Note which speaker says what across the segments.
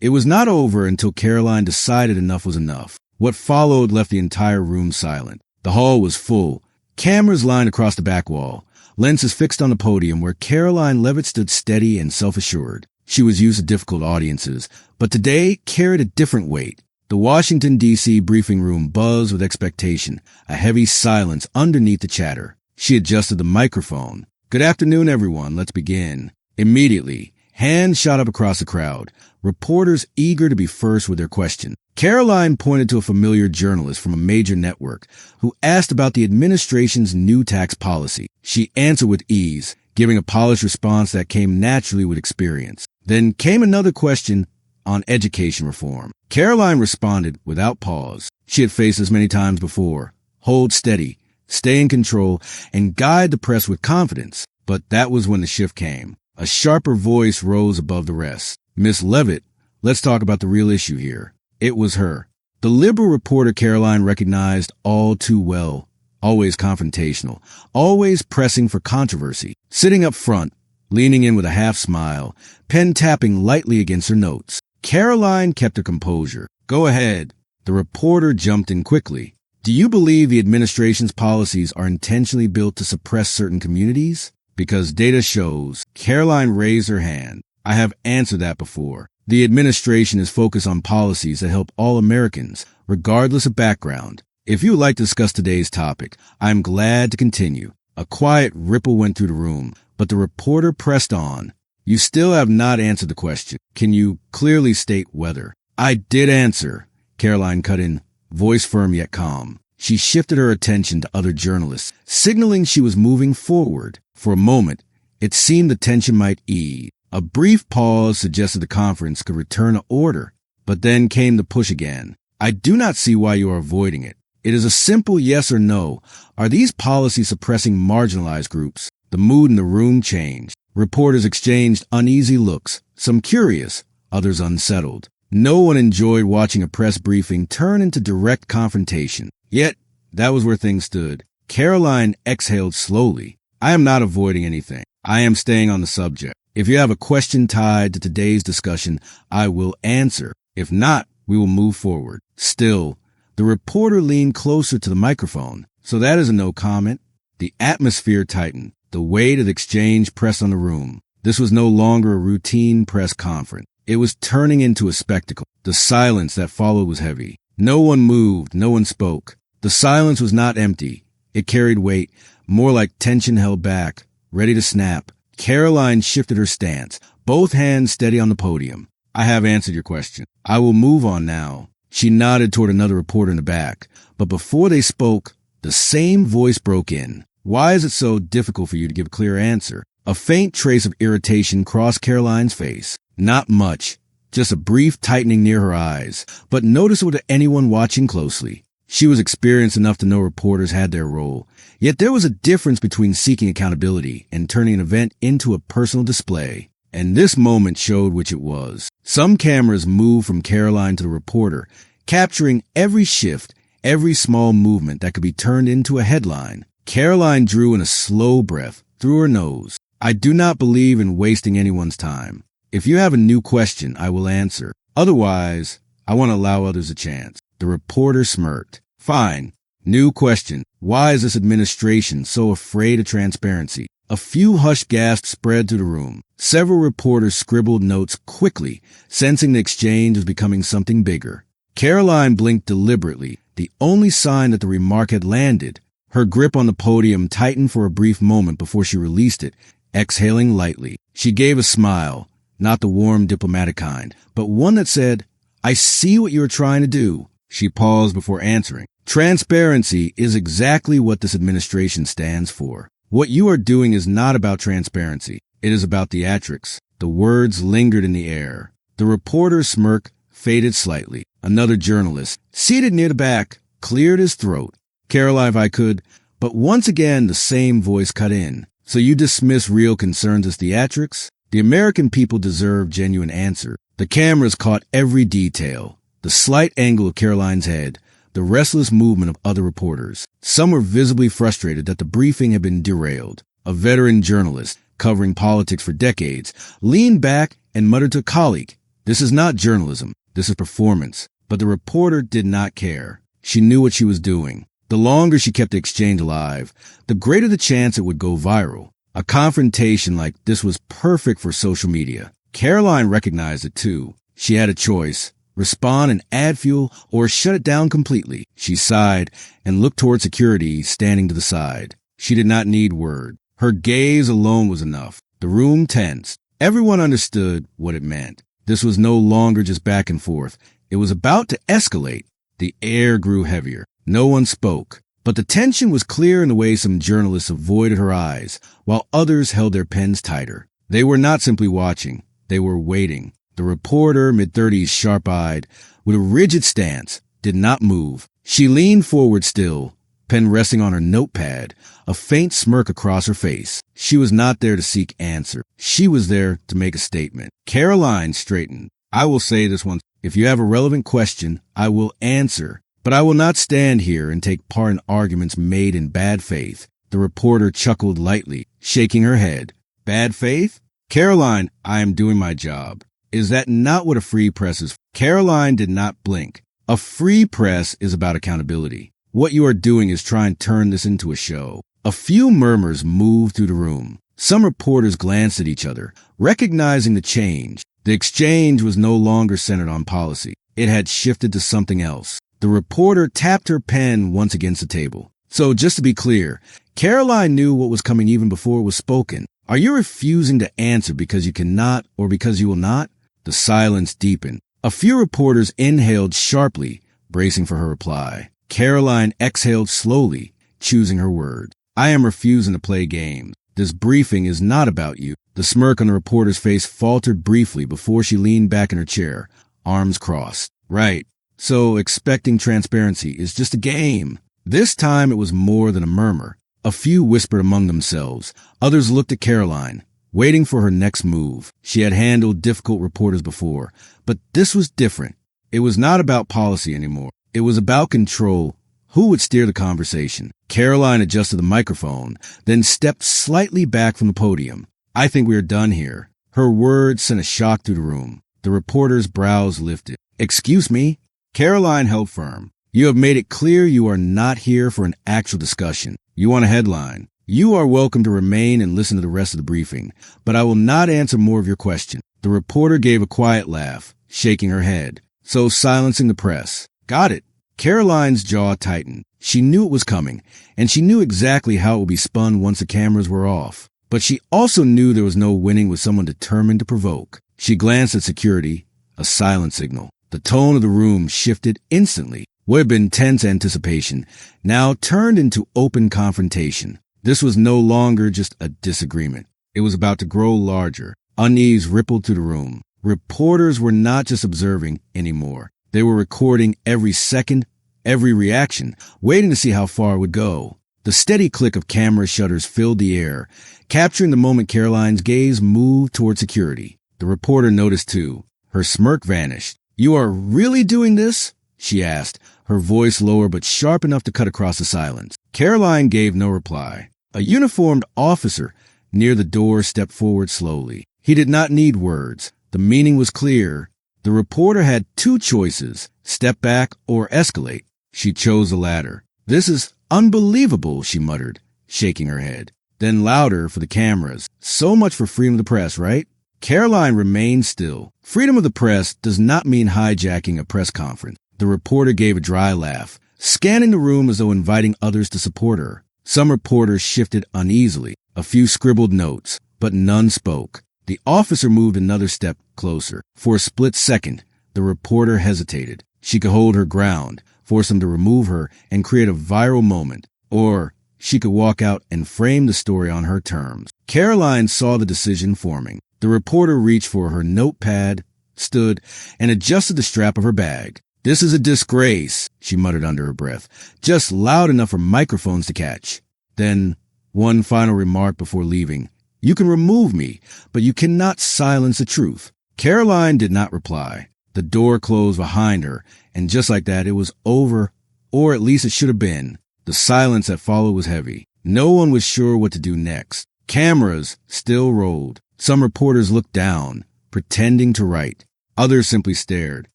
Speaker 1: It was not over until Karoline decided enough was enough. What followed left the entire room silent. The hall was full. Cameras lined across the back wall. Lenses fixed on the podium where Karoline Leavitt stood steady and self-assured. She was used to difficult audiences, but today carried a different weight. The Washington, D.C. briefing room buzzed with expectation, a heavy silence underneath the chatter. She adjusted the microphone. "Good afternoon, everyone. Let's begin." Immediately, hands shot up across the crowd, reporters eager to be first with their question. Karoline pointed to a familiar journalist from a major network who asked about the administration's new tax policy. She answered with ease, giving a polished response that came naturally with experience. Then came another question on education reform. Karoline responded without pause. She had faced this many times before. Hold steady, stay in control, and guide the press with confidence. But that was when the shift came. A sharper voice rose above the rest. "Miss Leavitt, let's talk about the real issue here." It was her. The liberal reporter Karoline recognized all too well. Always confrontational, always pressing for controversy. Sitting up front, leaning in with a half smile, pen tapping lightly against her notes. Karoline kept her composure. "Go ahead." The reporter jumped in quickly. "Do you believe the administration's policies are intentionally built to suppress certain communities? Because data shows." Karoline raised her hand. "I have answered that before. The administration is focused on policies that help all Americans, regardless of background. If you would like to discuss today's topic, I am glad to continue." A quiet ripple went through the room, but the reporter pressed on. "You still have not answered the question. Can you clearly state whether?" "I did answer," Karoline cut in, voice firm yet calm. She shifted her attention to other journalists, signaling she was moving forward. For a moment, it seemed the tension might ease. A brief pause suggested the conference could return to order, but then came the push again. "I do not see why you are avoiding it. It is a simple yes or no. Are these policies suppressing marginalized groups?" The mood in the room changed. Reporters exchanged uneasy looks, some curious, others unsettled. No one enjoyed watching a press briefing turn into direct confrontation. Yet, that was where things stood. Karoline exhaled slowly. "I am not avoiding anything. I am staying on the subject. If you have a question tied to today's discussion, I will answer. If not, we will move forward." Still, the reporter leaned closer to the microphone. "So that is a no comment." The atmosphere tightened. The weight of the exchange pressed on the room. This was no longer a routine press conference. It was turning into a spectacle. The silence that followed was heavy. No one moved, no one spoke. The silence was not empty. It carried weight, more like tension held back, ready to snap. Karoline shifted her stance, both hands steady on the podium. "I have answered your question. I will move on now." She nodded toward another reporter in the back, but before they spoke, the same voice broke in. "Why is it so difficult for you to give a clear answer?" A faint trace of irritation crossed Karoline's face. Not much, just a brief tightening near her eyes, but noticeable to anyone watching closely. She was experienced enough to know reporters had their role. Yet there was a difference between seeking accountability and turning an event into a personal display. And this moment showed which it was. Some cameras moved from Karoline to the reporter, capturing every shift, every small movement that could be turned into a headline. Karoline drew in a slow breath through her nose. "I do not believe in wasting anyone's time. If you have a new question, I will answer. Otherwise, I want to allow others a chance." The reporter smirked. "Fine. New question. Why is this administration so afraid of transparency?" A few hushed gasps spread through the room. Several reporters scribbled notes quickly, sensing the exchange was becoming something bigger. Karoline blinked deliberately, the only sign that the remark had landed. Her grip on the podium tightened for a brief moment before she released it, exhaling lightly. She gave a smile, not the warm diplomatic kind, but one that said, "I see what you are trying to do." She paused before answering. "Transparency is exactly what this administration stands for. What you are doing is not about transparency. It is about theatrics." The words lingered in the air. The reporter's smirk faded slightly. Another journalist, seated near the back, cleared his throat. "Karoline, if I could," but once again the same voice cut in. "So you dismiss real concerns as theatrics?" The American people deserve genuine answers. The cameras caught every detail. The slight angle of Karoline's head, the restless movement of other reporters. Some were visibly frustrated that the briefing had been derailed. A veteran journalist, covering politics for decades, leaned back and muttered to a colleague, This is not journalism. This is performance. But the reporter did not care. She knew what she was doing. The longer she kept the exchange alive, the greater the chance it would go viral. A confrontation like this was perfect for social media. Karoline recognized it too. She had a choice: respond and add fuel, or shut it down completely. She sighed and looked toward security standing to the side. She did not need words. Her gaze alone was enough. The room tensed. Everyone understood what it meant. This was no longer just back and forth. It was about to escalate. The air grew heavier. No one spoke. But the tension was clear in the way some journalists avoided her eyes, while others held their pens tighter. They were not simply watching. They were waiting. The reporter, mid-30s, sharp-eyed, with a rigid stance, did not move. She leaned forward still, pen resting on her notepad, a faint smirk across her face. She was not there to seek answer. She was there to make a statement. Karoline straightened. I will say this once. If you have a relevant question, I will answer. But I will not stand here and take part in arguments made in bad faith. The reporter chuckled lightly, shaking her head. Bad faith? Karoline, I am doing my job. Is that not what a free press is? Karoline did not blink. A free press is about accountability. What you are doing is trying to turn this into a show. A few murmurs moved through the room. Some reporters glanced at each other, recognizing the change. The exchange was no longer centered on policy. It had shifted to something else. The reporter tapped her pen once against the table. So just to be clear, Karoline knew what was coming even before it was spoken. Are you refusing to answer because you cannot or because you will not? The silence deepened. A few reporters inhaled sharply, bracing for her reply. Karoline exhaled slowly, choosing her words. I am refusing to play games. This briefing is not about you. The smirk on the reporter's face faltered briefly before she leaned back in her chair, arms crossed. Right. So expecting transparency is just a game. This time it was more than a murmur. A few whispered among themselves. Others looked at Karoline, waiting for her next move. She had handled difficult reporters before, but this was different. It was not about policy anymore. It was about control. Who would steer the conversation? Karoline adjusted the microphone, then stepped slightly back from the podium. I think we are done here. Her words sent a shock through the room. The reporter's brows lifted. Excuse me? Karoline held firm. You have made it clear you are not here for an actual discussion. You want a headline. You are welcome to remain and listen to the rest of the briefing, but I will not answer more of your question. The reporter gave a quiet laugh, shaking her head, so silencing the press. Got it. Karoline's jaw tightened. She knew it was coming, and she knew exactly how it would be spun once the cameras were off. But she also knew there was no winning with someone determined to provoke. She glanced at security, a silent signal. The tone of the room shifted instantly. What had been tense anticipation now turned into open confrontation. This was no longer just a disagreement. It was about to grow larger. Unease rippled through the room. Reporters were not just observing anymore. They were recording every second, every reaction, waiting to see how far it would go. The steady click of camera shutters filled the air, capturing the moment Karoline's gaze moved toward security. The reporter noticed too. Her smirk vanished. You are really doing this? She asked, her voice lower but sharp enough to cut across the silence. Karoline gave no reply. A uniformed officer near the door stepped forward slowly. He did not need words. The meaning was clear. The reporter had two choices, step back or escalate. She chose the latter. This is unbelievable, she muttered, shaking her head. Then louder for the cameras. So much for freedom of the press, right? Karoline remained still. Freedom of the press does not mean hijacking a press conference. The reporter gave a dry laugh, scanning the room as though inviting others to support her. Some reporters shifted uneasily. A few scribbled notes, but none spoke. The officer moved another step closer. For a split second, the reporter hesitated. She could hold her ground, force him to remove her, and create a viral moment. Or she could walk out and frame the story on her terms. Karoline saw the decision forming. The reporter reached for her notepad, stood, and adjusted the strap of her bag. This is a disgrace, she muttered under her breath, just loud enough for microphones to catch. Then, one final remark before leaving. You can remove me, but you cannot silence the truth. Karoline did not reply. The door closed behind her, and just like that, it was over, or at least it should have been. The silence that followed was heavy. No one was sure what to do next. Cameras still rolled. Some reporters looked down, pretending to write. Others simply stared.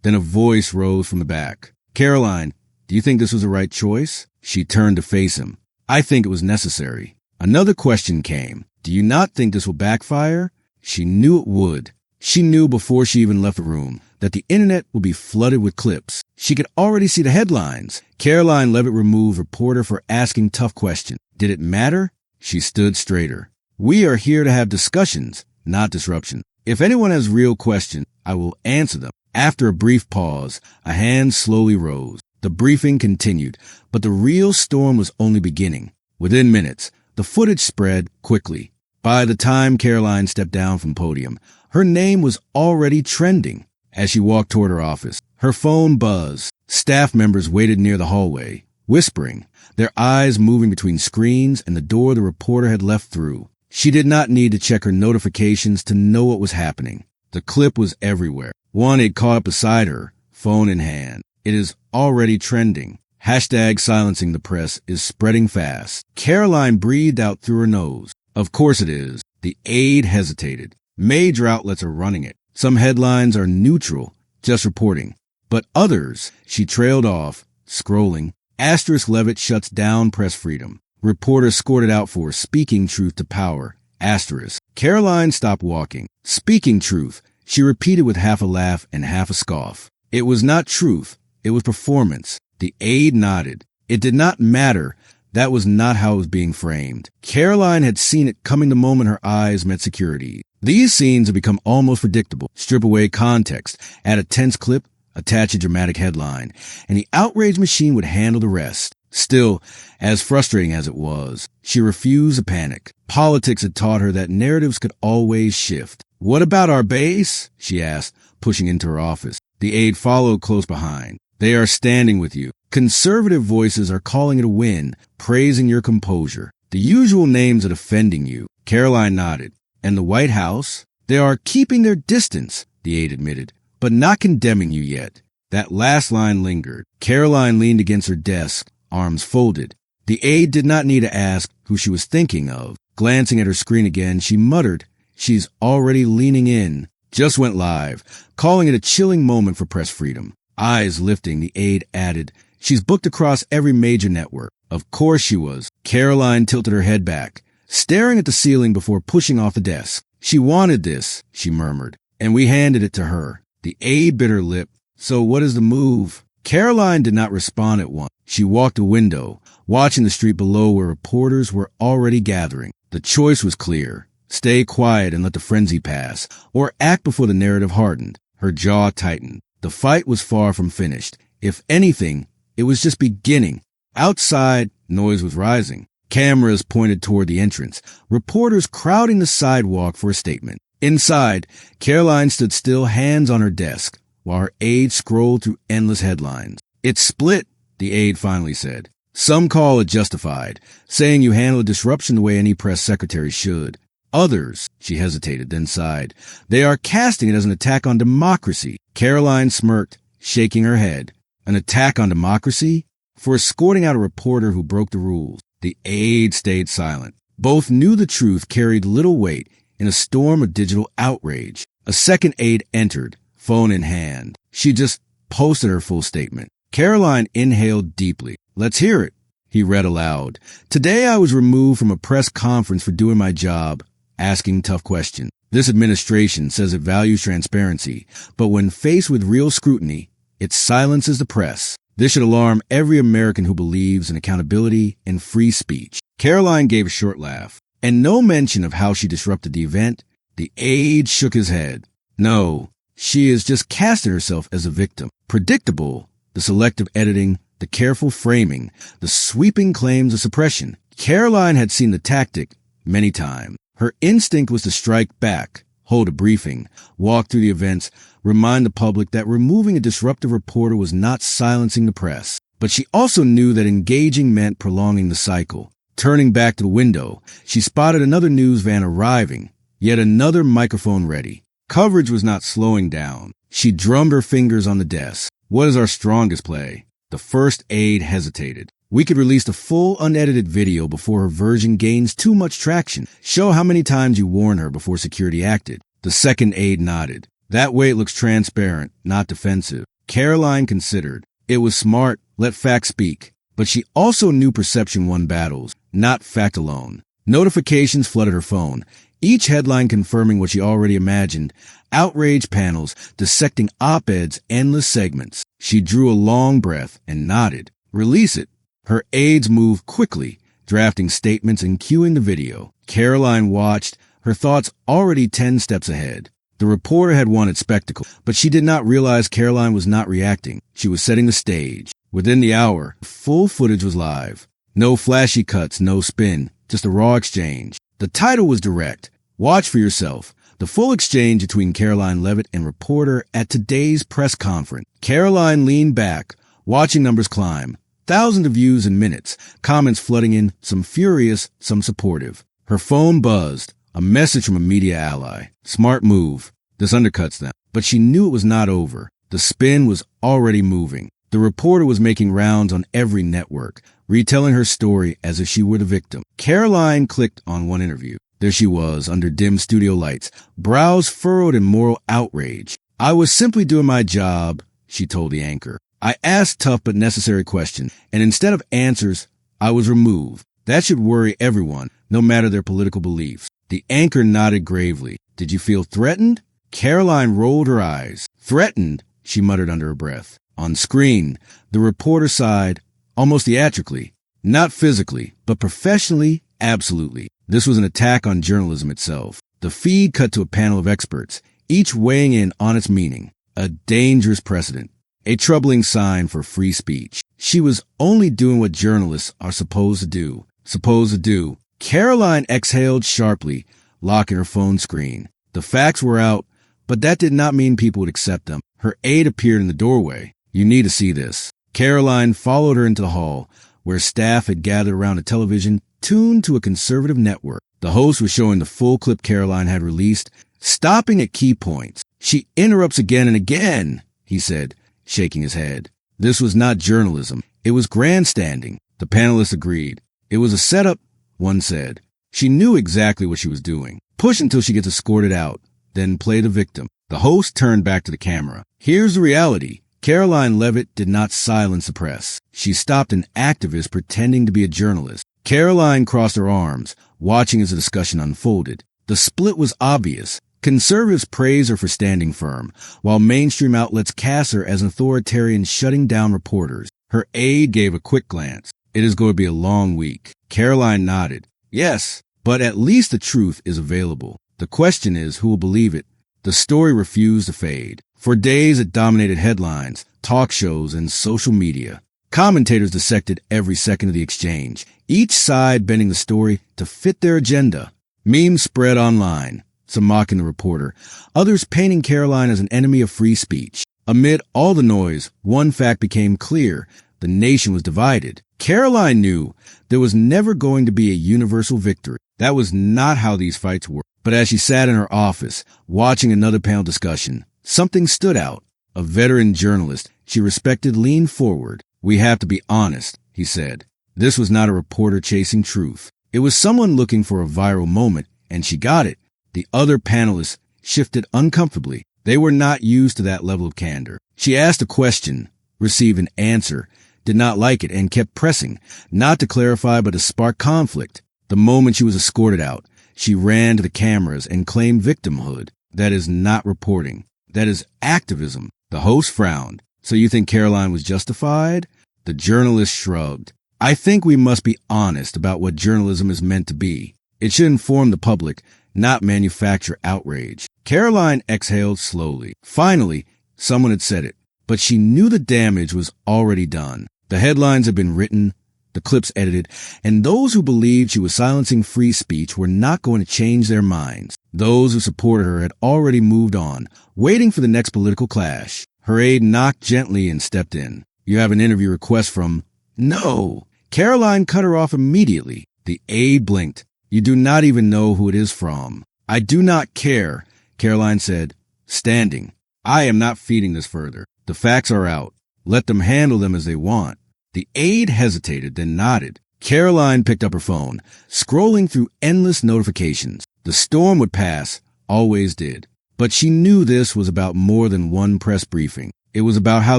Speaker 1: Then a voice rose from the back. Karoline, do you think this was the right choice? She turned to face him. I think it was necessary. Another question came. Do you not think this will backfire? She knew it would. She knew before she even left the room that the internet would be flooded with clips. She could already see the headlines. Karoline Leavitt removed reporter for asking tough questions. Did it matter? She stood straighter. We are here to have discussions, not disruption. If anyone has real questions, I will answer them. After a brief pause, a hand slowly rose. The briefing continued, but the real storm was only beginning. Within minutes, the footage spread quickly. By the time Karoline stepped down from the podium, her name was already trending. As she walked toward her office, her phone buzzed. Staff members waited near the hallway, whispering, their eyes moving between screens and the door the reporter had left through. She did not need to check her notifications to know what was happening. The clip was everywhere. One had caught up beside her, phone in hand. It is already trending. Hashtag silencing the press is spreading fast. Karoline breathed out through her nose. Of course it is. The aide hesitated. Major outlets are running it. Some headlines are neutral, just reporting. But others, she trailed off, scrolling. Asterisk Leavitt shuts down press freedom. Reporter scored it out for speaking truth to power. Asterisk. Karoline stopped walking. Speaking truth, she repeated with half a laugh and half a scoff. It was not truth. It was performance. The aide nodded. It did not matter. That was not how it was being framed. Karoline had seen it coming the moment her eyes met security. These scenes have become almost predictable. Strip away context, add a tense clip, attach a dramatic headline, and the outrage machine would handle the rest. Still, as frustrating as it was, she refused to panic. Politics had taught her that narratives could always shift. What about our base? She asked, pushing into her office. The aide followed close behind. They are standing with you. Conservative voices are calling it a win, praising your composure. The usual names are defending you. Karoline nodded. And the White House? They are keeping their distance, the aide admitted, but not condemning you yet. That last line lingered. Karoline leaned against her desk, arms folded. The aide did not need to ask who she was thinking of. Glancing at her screen again, she muttered, she's already leaning in. Just went live, calling it a chilling moment for press freedom. Eyes lifting, the aide added, she's booked across every major network. Of course she was. Karoline tilted her head back, staring at the ceiling before pushing off the desk. She wanted this, she murmured, and we handed it to her. The aide bit her lip. So what is the move? Karoline did not respond at once. She walked a window, watching the street below where reporters were already gathering. The choice was clear. Stay quiet and let the frenzy pass, or act before the narrative hardened. Her jaw tightened. The fight was far from finished. If anything, it was just beginning. Outside, noise was rising. Cameras pointed toward the entrance, reporters crowding the sidewalk for a statement. Inside, Karoline stood still, hands on her desk, while her aide scrolled through endless headlines. It's split, the aide finally said. Some call it justified, saying you handle a disruption the way any press secretary should. Others, she hesitated, then sighed, they are casting it as an attack on democracy. Karoline smirked, shaking her head. An attack on democracy? For escorting out a reporter who broke the rules. The aide stayed silent. Both knew the truth carried little weight in a storm of digital outrage. A second aide entered, phone in hand. She just posted her full statement. Karoline inhaled deeply. Let's hear it. He read aloud. Today I was removed from a press conference for doing my job, asking tough questions. This administration says it values transparency, but when faced with real scrutiny, it silences the press. This should alarm every American who believes in accountability and free speech. Karoline gave a short laugh, and no mention of how she disrupted the event. The aide shook his head. No, she is just casting herself as a victim. Predictable, the selective editing, the careful framing, the sweeping claims of suppression. Karoline had seen the tactic many times. Her instinct was to strike back, hold a briefing, walk through the events, remind the public that removing a disruptive reporter was not silencing the press. But she also knew that engaging meant prolonging the cycle. Turning back to the window, she spotted another news van arriving, yet another microphone ready. Coverage was not slowing down. She drummed her fingers on the desk. What is our strongest play? The first aide hesitated. We could release the full unedited video before her version gains too much traction. Show how many times you warned her before security acted. The second aide nodded. That way it looks transparent, not defensive. Karoline considered. It was smart, let facts speak. But she also knew perception won battles, not fact alone. Notifications flooded her phone, each headline confirming what she already imagined. Outrage panels, dissecting op-eds, endless segments. She drew a long breath and nodded. Release it. Her aides moved quickly, drafting statements and cueing the video. Karoline watched, her thoughts already 10 steps ahead. The reporter had wanted spectacle, but she did not realize Karoline was not reacting. She was setting the stage. Within the hour, full footage was live. No flashy cuts, no spin, just a raw exchange. The title was direct. Watch for yourself. The full exchange between Karoline Leavitt and reporter at today's press conference. Karoline leaned back, watching numbers climb. Thousands of views in minutes, comments flooding in, some furious, some supportive. Her phone buzzed, a message from a media ally. Smart move. This undercuts them. But she knew it was not over. The spin was already moving. The reporter was making rounds on every network, retelling her story as if she were the victim. Karoline clicked on one interview. There she was, under dim studio lights, brows furrowed in moral outrage. I was simply doing my job, she told the anchor. I asked tough but necessary questions, and instead of answers, I was removed. That should worry everyone, no matter their political beliefs. The anchor nodded gravely. Did you feel threatened? Karoline rolled her eyes. Threatened, she muttered under her breath. On screen, the reporter sighed, almost theatrically. Not physically, but professionally, absolutely. This was an attack on journalism itself. The feed cut to a panel of experts, each weighing in on its meaning. A dangerous precedent. A troubling sign for free speech. She was only doing what journalists are supposed to do. Karoline exhaled sharply, locking her phone screen. The facts were out, but that did not mean people would accept them. Her aide appeared in the doorway. You need to see this. Karoline followed her into the hall, where staff had gathered around a television tuned to a conservative network. The host was showing the full clip Karoline had released, stopping at key points. She interrupts again and again, he said, shaking his head. This was not journalism. It was grandstanding. The panelists agreed. It was a setup, one said. She knew exactly what she was doing. Push until she gets escorted out, then play the victim. The host turned back to the camera. Here's the reality. Karoline Leavitt did not silence the press. She stopped an activist pretending to be a journalist. Karoline crossed her arms, watching as the discussion unfolded. The split was obvious. Conservatives praise her for standing firm, while mainstream outlets cast her as an authoritarian, shutting down reporters. Her aide gave a quick glance. It is going to be a long week. Karoline nodded. Yes, but at least the truth is available. The question is, who will believe it? The story refused to fade. For days it dominated headlines, talk shows, and social media. Commentators dissected every second of the exchange, each side bending the story to fit their agenda. Memes spread online, some mocking the reporter, others painting Karoline as an enemy of free speech. Amid all the noise, one fact became clear. The nation was divided. Karoline knew there was never going to be a universal victory. That was not how these fights worked. But as she sat in her office, watching another panel discussion, something stood out. A veteran journalist she respected leaned forward. We have to be honest, he said. This was not a reporter chasing truth. It was someone looking for a viral moment, and she got it. The other panelists shifted uncomfortably. They were not used to that level of candor. She asked a question, received an answer, did not like it, and kept pressing, not to clarify but to spark conflict. The moment she was escorted out, she ran to the cameras and claimed victimhood. That is not reporting. That is activism. The host frowned. So you think Karoline was justified? The journalist shrugged. I think we must be honest about what journalism is meant to be. It should inform the public, not manufacture outrage. Karoline exhaled slowly. Finally, someone had said it, but she knew the damage was already done. The headlines had been written, the clips edited, and those who believed she was silencing free speech were not going to change their minds. Those who supported her had already moved on, waiting for the next political clash. Her aide knocked gently and stepped in. You have an interview request from... No. Karoline cut her off immediately. The aide blinked. You do not even know who it is from. I do not care, Karoline said, standing. I am not feeding this further. The facts are out. Let them handle them as they want. The aide hesitated, then nodded. Karoline picked up her phone, scrolling through endless notifications. The storm would pass, always did. But she knew this was about more than one press briefing. It was about how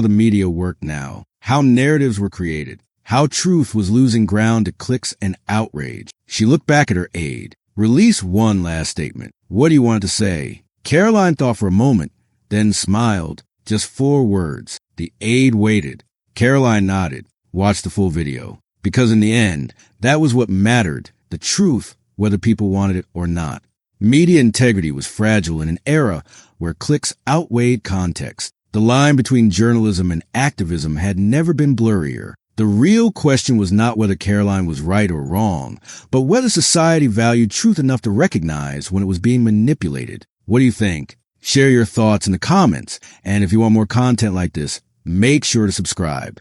Speaker 1: the media worked now, how narratives were created, how truth was losing ground to clicks and outrage. She looked back at her aide. "Release one last statement. What do you want to say?" Karoline thought for a moment, then smiled. Just 4 words. The aide waited. Karoline nodded. Watched the full video. Because in the end, that was what mattered. The truth, whether people wanted it or not. Media integrity was fragile in an era where clicks outweighed context. The line between journalism and activism had never been blurrier. The real question was not whether Karoline was right or wrong, but whether society valued truth enough to recognize when it was being manipulated. What do you think? Share your thoughts in the comments, and if you want more content like this, make sure to subscribe.